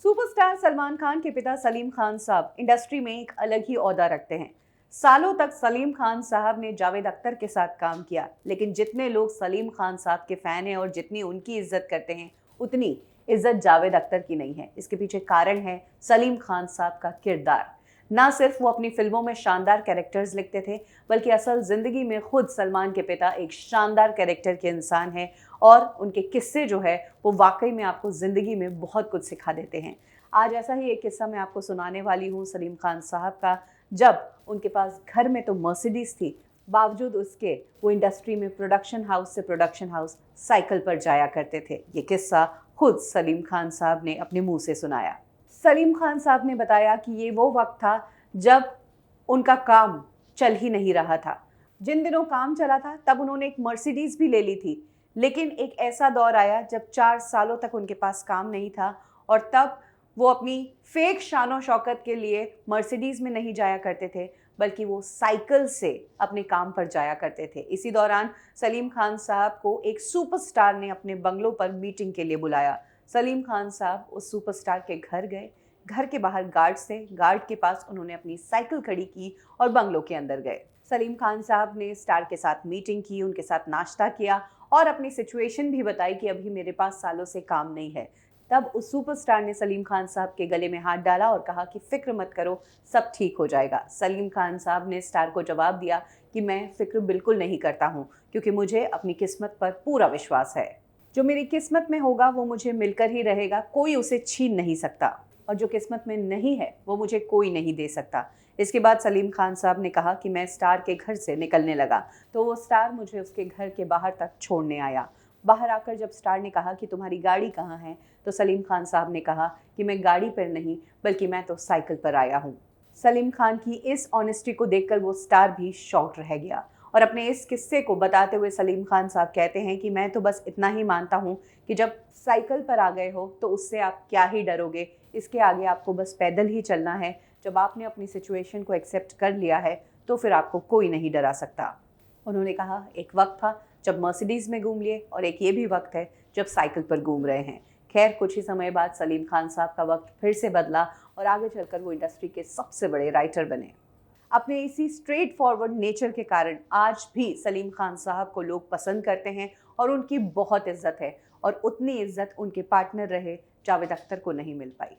Superstar Salman Khan के पिता सलीम खान साहब इंडस्ट्री में एक अलग ही ओहदा रखते हैं। सालों तक सलीम खान साहब ने जावेद अख्तर के साथ काम किया, लेकिन जितने लोग सलीम खान साहब के फैन हैं और जितनी उनकी इज्जत करते हैं, उतनी इज्जत जावेद अख्तर की नहीं है। इसके पीछे कारण है सलीम खान साहब का किरदार। ना सिर्फ वो अपनी फिल्मों में शानदार कैरेक्टर्स लिखते थे, बल्कि असल जिंदगी में खुद सलमान के पिता एक शानदार कैरेक्टर के इंसान हैं और उनके किस्से जो है वो वाकई में आपको जिंदगी में बहुत कुछ सिखा देते हैं। आज ऐसा ही एक किस्सा मैं आपको सुनाने वाली हूँ सलीम खान साहब का, जब उनके पास घर में तो मर्सिडीज थी, बावजूद उसके वो इंडस्ट्री में प्रोडक्शन हाउस से प्रोडक्शन हाउस साइकिल पर जाया करते थे। ये किस्सा खुद सलीम खान साहब ने अपने मुंह से सुनाया। सलीम खान साहब ने बताया कि ये वो वक्त था जब उनका काम चल ही नहीं रहा था। जिन दिनों काम चला था तब उन्होंने एक मर्सिडीज भी ले ली थी, लेकिन एक ऐसा दौर आया जब 4 सालों तक उनके पास काम नहीं था और तब वो अपनी फेक शानो शौकत के लिए मर्सिडीज में नहीं जाया करते थे, बल्कि वो साइकिल से अपने काम पर जाया करते थे। इसी दौरान सलीम खान साहब को एक सुपरस्टार ने अपने बंगलों पर मीटिंग के लिए बुलाया। सलीम खान साहब उस सुपरस्टार के घर गए। घर के बाहर गार्ड के पास उन्होंने अपनी साइकिल खड़ी की और बंगलों के अंदर गए। सलीम खान साहब ने स्टार के साथ मीटिंग की, उनके साथ नाश्ता किया और अपनी सिचुएशन भी बताई कि अभी मेरे पास सालों से काम नहीं है। तब उस सुपरस्टार ने सलीम खान साहब के गले में हाथ डाला और कहा कि फिक्र मत करो, सब ठीक हो जाएगा। सलीम खान साहब ने स्टार को जवाब दिया कि मैं फिक्र बिल्कुल नहीं करता हूँ, क्योंकि मुझे अपनी किस्मत पर पूरा विश्वास है। जो मेरी किस्मत में होगा वो मुझे मिलकर ही रहेगा, कोई उसे छीन नहीं सकता, और जो किस्मत में नहीं है वो मुझे कोई नहीं दे सकता। इसके बाद सलीम खान साहब ने कहा कि मैं स्टार के घर से निकलने लगा तो वो स्टार मुझे उसके घर के बाहर तक छोड़ने आया। बाहर आकर जब स्टार ने कहा कि तुम्हारी गाड़ी कहाँ है, तो सलीम खान साहब ने कहा कि मैं गाड़ी पर नहीं बल्कि मैं तो साइकिल पर आया हूँ। सलीम खान की इस ऑनेस्टी को देखकर वो स्टार भी शॉक्ड रह गया और अपने इस किस्से को बताते हुए सलीम खान साहब कहते हैं कि मैं तो बस इतना ही मानता हूँ कि जब साइकिल पर आ गए हो तो उससे आप क्या ही डरोगे, इसके आगे आपको बस पैदल ही चलना है। जब आपने अपनी सिचुएशन को एक्सेप्ट कर लिया है तो फिर आपको कोई नहीं डरा सकता। उन्होंने कहा एक वक्त था जब मर्सिडीज में घूम लिए और एक ये भी वक्त है जब साइकिल पर घूम रहे हैं। खैर, कुछ ही समय बाद सलीम खान साहब का वक्त फिर से बदला और आगे चलकर वो इंडस्ट्री के सबसे बड़े राइटर बने। अपने इसी स्ट्रेट फॉरवर्ड नेचर के कारण आज भी सलीम खान साहब को लोग पसंद करते हैं और उनकी बहुत इज्जत है, और उतनी इज्जत उनके पार्टनर रहे जावेद अख्तर को नहीं मिल पाई।